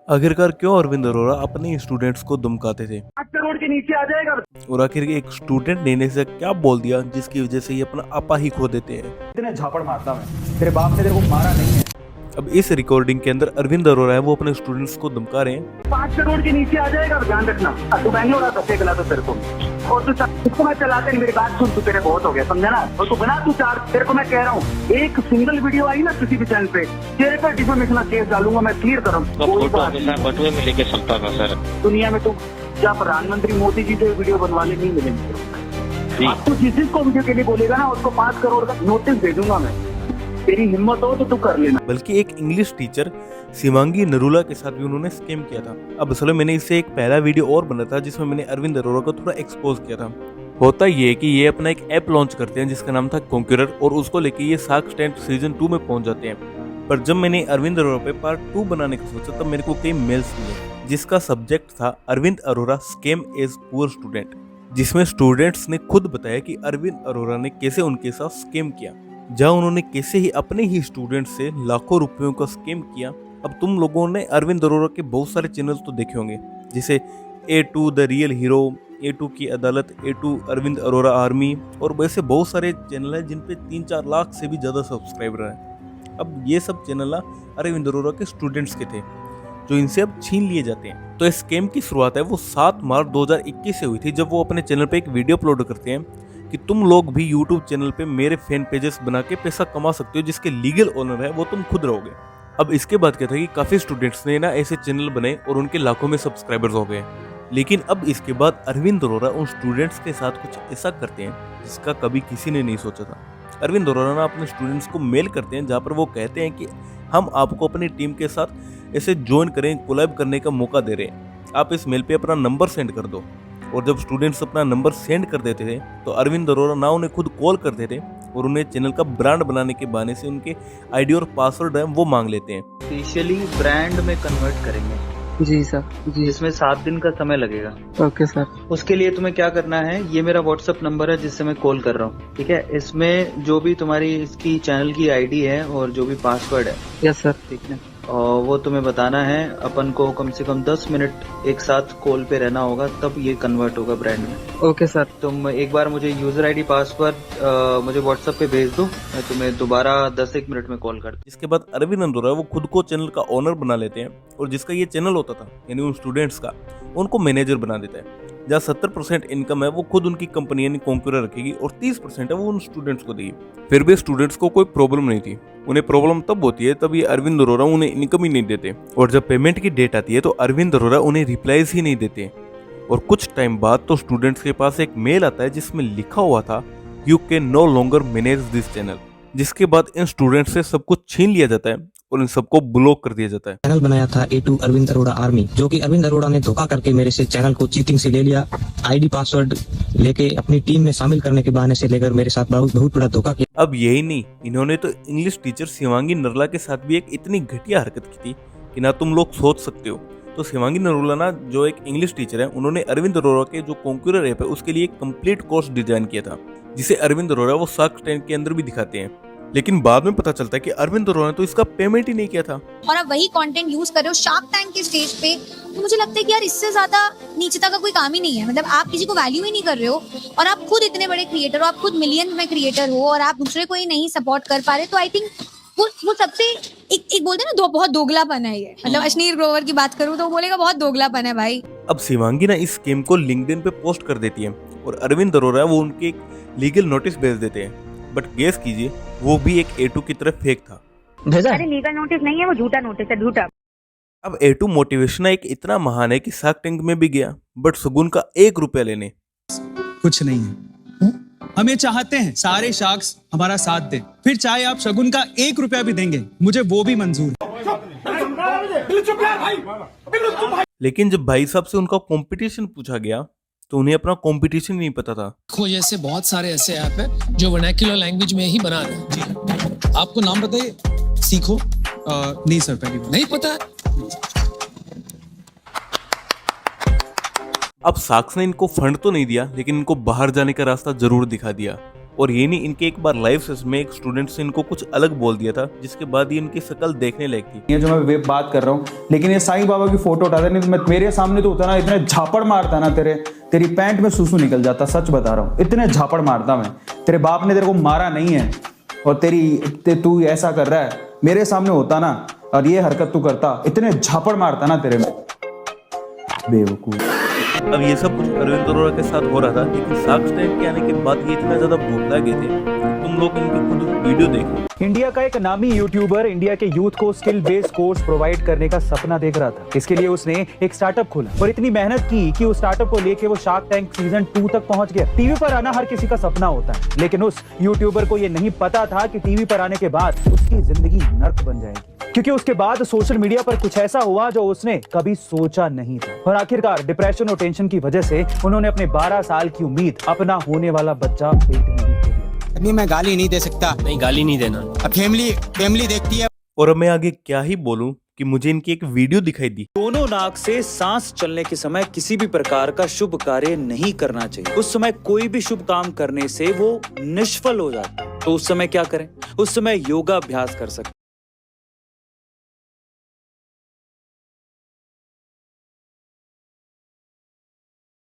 आखिरकार क्यों अरविंद अरोड़ा अपने स्टूडेंट्स को धमकाते थे 5 करोड़ के नीचे आ जाएगा। और आखिर एक स्टूडेंट ने इन्हें से क्या बोल दिया जिसकी वजह से ये अपना आपा ही खो देते हैं। इतने झापड़ मारता मैं, तेरे बाप ने तेरे को मारा नहीं है। अब इस रिकॉर्डिंग के अंदर अरविंद अरोड़ा है वो अपने स्टूडेंट्स को धमका रहे हैं 5 करोड़ के नीचे आ जाएगा, ध्यान रखना। तू बैंगलोर आ सकते गला तो तेरे को, और तू इसको मैं चलाते नहीं, मेरी बात सुन, तू तेरे बहुत हो गया, समझा ना। और तू बना तू चार, तेरे को मैं कह रहा हूँ एक सिंगल वीडियो आई ना किसी भी चैनल पे, तेरे पर डिफेमेशन केस डालूंगा मैं, क्लियर करूँ। कोई बात नहीं, बटुए में लेके चलता था सर। दुनिया में तो क्या प्रधानमंत्री मोदी जी से वीडियो बनवाने नहीं मिलेंगे। अब तू जिस को वीडियो के लिए बोलेगा ना उसको 5 करोड़ का नोटिस दे दूंगा मैं, तेरी हिम्मत हो तो तू कर लेना। बल्कि एक इंग्लिश टीचर शिवांगी नरूला के साथ भी उन्होंने स्कैम किया था। अब असल में मैंने इससे एक पहला वीडियो और बना था जिसमें मैंने अरविंद अरोड़ा को थोड़ा एक्सपोज किया था। होता ये है कि ये अपना एक ऐप लॉन्च करते हैं जिसका नाम था कॉन्क्यूरर, और उसको लेके ये शार्क टैंक सीजन 2 में पहुंच जाते हैं। पर जब मैंने अरविंद अरोड़ा पे पार्ट 2 बनाने का सोचा तब मेरे को कई मेल्स मिले जिसका सब्जेक्ट था Arvind Arora scam as poor student, जिसमें स्टूडेंट्स ने खुद बताया कि अरविंद अरोड़ा ने कैसे उनके साथ स्कैम किया, जहां उन्होंने कैसे ही अपने ही स्टूडेंट से लाखों रुपयों का स्कैम किया। अब तुम लोगों ने अरविंद अरोड़ा के बहुत सारे चैनल तो देखे होंगे, जैसे A2 the real hero, A2 की अदालत, A2 अरविंद अरोड़ा आर्मी, और वैसे बहुत सारे चैनल हैं जिन पे 3-4 लाख से भी ज़्यादा सब्सक्राइबर हैं। अब ये सब चैनल अरविंद अरोड़ा के स्टूडेंट्स के थे जो इनसे अब छीन लिए जाते हैं। तो इस स्कैम की शुरुआत है वो 7 मार्च 2021 से हुई थी, जब वो अपने चैनल पे एक वीडियो अपलोड करते हैं कि तुम लोग भी YouTube चैनल पे मेरे फैन पेजेस बना के पैसा कमा सकते हो, जिसके लीगल ओनर है वो तुम खुद रहोगे। अब इसके बाद क्या था कि काफी स्टूडेंट्स ने ना ऐसे चैनल बनाए और उनके लाखों में सब्सक्राइबर्स हो गए। लेकिन अब इसके बाद अरविंद अरोड़ा उन स्टूडेंट्स के साथ कुछ ऐसा करते हैं जिसका कभी किसी ने नहीं सोचा था। अरविंद अरोड़ा ना अपने स्टूडेंट्स को मेल करते हैं जहाँ पर वो कहते हैं कि हम आपको अपनी टीम के साथ ऐसे ज्वाइन करें, कोलैब करने का मौका दे रहे हैं, आप इस मेल पे अपना नंबर सेंड कर दो। और जब स्टूडेंट्स अपना नंबर सेंड कर देते थे तो अरविंद अरोड़ा ना उन्हें खुद कॉल करते थे और उन्हें चैनल का ब्रांड बनाने के बहाने से उनके आईडी और पासवर्ड है वो मांग लेते हैं। ऑफिशियली ब्रांड में कन्वर्ट करेंगे। जी सर, जी। इसमें 7 दिन का समय लगेगा। Okay sir. उसके लिए तुम्हें क्या करना है, ये मेरा व्हाट्सएप नंबर है जिससे मैं कॉल कर रहा हूँ, ठीक है। इसमें जो भी तुम्हारी इसकी चैनल की आईडी है और जो भी पासवर्ड है, यस सर, ठीक है, और वो तुम्हें बताना है। अपन को कम से कम 10 मिनट एक साथ कॉल पे रहना होगा, तब ये कन्वर्ट होगा ब्रांड में। Okay sir. तुम एक बार मुझे यूजर आईडी पासवर्ड मुझे व्हाट्सएप पे भेज दो, मैं तुम्हें दोबारा 10-1 मिनट में कॉल करता हूं। इसके बाद अरविंद अरोड़ा वो खुद को चैनल का ओनर बना लेते हैं और जिसका ये चैनल होता था यानी उन स्टूडेंट्स का, उनको मैनेजर बना देता है। जहाँ 70% इनकम है वो खुद उनकी कंपनी यानी कॉन्क्यूरर रखेगी और 30% है वो उन स्टूडेंट्स को देगी। फिर भी स्टूडेंट्स को कोई प्रॉब्लम नहीं थी। उन्हें प्रॉब्लम तब होती है तब ये अरविंद अरोड़ा उन्हें इनकम ही नहीं देते, और जब पेमेंट की डेट आती है तो अरविंद अरोड़ा उन्हें रिप्लाईज ही नहीं देते। और कुछ टाइम बाद तो स्टूडेंट्स के पास एक मेल आता है जिसमें लिखा हुआ था you can no longer manage this channel, जिसके बाद इन स्टूडेंट्स से सब कुछ छीन लिया जाता है और इन सबको ब्लॉक कर दिया जाता है। चैनल बनाया था A2 अरविंद अरोड़ा आर्मी, जो कि अरविंद अरोड़ा ने धोखा करके मेरे से चैनल को चीटिंग से ले लिया, आईडी पासवर्ड लेके अपनी टीम में शामिल करने के बहाने से लेकर मेरे साथ बहुत बड़ा धोखा किया। अब यही नहीं, इन्होंने तो इंग्लिश टीचर शिवांगी नरूला के साथ भी एक इतनी घटिया हरकत की थी कि ना तुम लोग सोच सकते हो। तो शिवांगी नरूला ना जो एक इंग्लिश टीचर है, उन्होंने अरविंद अरोड़ा के जो कॉन्क्यूरर ऐप है उसके लिए एक कंप्लीट कोर्स डिजाइन किया था, जिसे अरविंद अरोड़ा वो शार्क टैंक के अंदर भी दिखाते हैं। लेकिन बाद में पता चलता है कि अरविंद अरोड़ा ने तो इसका पेमेंट ही नहीं किया था और आप वही कंटेंट यूज कर रहे हो शार्क टैंक के स्टेज पे। तो मुझे लगता है कि यार इससे ज्यादा नीचता का कोई काम ही नहीं है। मतलब आप किसी को वैल्यू ही नहीं कर रहे हो और आप खुद इतने बड़े क्रिएटर हो, आप खुद मिलियन में क्रिएटर हो और आप दूसरे को ही नहीं सपोर्ट कर पा रहे। तो आई थिंक वो सबसे एक बोलते हैं ना बहुत दोगलापन है ये। मतलब अश्नीर ग्रोवर की बात करूं तो वो बोलेगा बहुत दोगलापन है भाई। अब शिवांगी ना इस स्कीम को लिंक्डइन पे पोस्ट कर देती है और अरविंद अरोड़ा वो उनके एक लीगल नोटिस भेज देते हैं। बट गेस कीजिए वो भी एक A2 की तरफ फेक था। भेजा? अरे लीगल नोटिस नहीं है, वो झूठा नोटिस है, झूठा। अब A2 मोटिवेशन एक इतना महान है कि शार्क टैंक में भी गया, बट शगुन का 1 रुपया लेने कुछ नहीं है। हम ये चाहते हैं सारे शार्क्स हमारा साथ दें, फिर चाहे आप शगुन का 1 रुपया भी देंगे, मुझे वो भी मंजूर है। लेकिन जब भाई साहब से उनका कंपटीशन पूछा गया तो उन्हें अपना कंपटीशन नहीं पता था। जैसे बहुत सारे ऐसे ऐप है जो वर्नाक्युलर लैंग्वेज में ही बना रहे हैं। आपको नाम बताइए, सीखो। नहीं सर, पहली बार नहीं पता। अब शार्क्स ने इनको फंड तो नहीं दिया लेकिन इनको बाहर जाने का रास्ता जरूर दिखा दिया। और ये नहीं, इनके एक बार लाइव सेशन में एक स्टूडेंट से इनको कुछ अलग बोल दिया था, जिसके बाद ये इनकी शक्ल देखने लायक थी। ये जो मैं बात कर रहा हूँ, लेकिन ये साईं बाबा की फोटो उठाता नहीं तो मैं मेरे सामने तो होता ना, इतने झापड़ मारता ना तेरी पैंट में सूसू निकल जाता, सच बता रहा हूँ, इतने झापड़ मारता मैं। तेरे बाप ने तेरे को मारा नहीं है और तू ऐसा कर रहा है, मेरे सामने होता ना और ये हरकत तू करता, इतने झापड़ मारता ना तेरे में, बेवकूफ। अब ये सब कुछ अरविंद अरोड़ा के साथ हो रहा था, लेकिन सार्क टैंक के आने के बाद ये इतना ज्यादा भोगला गए थे, तुम लोग इनकी खुद वीडियो देखो। इंडिया का एक नामी यूट्यूबर इंडिया के यूथ को स्किल बेस्ड कोर्स प्रोवाइड करने का सपना देख रहा था। इसके लिए उसने एक स्टार्टअप खोला और इतनी मेहनत की कि उस स्टार्टअप को लेके वो शार्क टैंक सीजन 2 तक पहुंच गया। टीवी पर आना हर किसी का सपना होता है, लेकिन उस यूट्यूबर को ये नहीं पता था कि टीवी पर आने के बाद उसकी जिंदगी नर्क बन जाएगी, क्योंकि उसके बाद सोशल मीडिया पर कुछ ऐसा हुआ जो उसने कभी सोचा नहीं था। और आखिरकार डिप्रेशन और टेंशन की वजह से उन्होंने अपने 12 साल की उम्मीद, अपना होने वाला बच्चा पेट में ही खो दिया। अभी मैं गाली नहीं दे सकता। नहीं, गाली नहीं देना। अब फैमिली देखती है। और अब मैं आगे क्या ही बोलूं कि मुझे इनकी एक वीडियो दिखाई दी। दोनों नाक से सांस चलने के समय किसी भी प्रकार का शुभ कार्य नहीं करना चाहिए। उस समय कोई भी शुभ काम करने से वो निष्फल हो जाता है। तो उस समय क्या करें? उस समय योगा अभ्यास कर सकते हैं।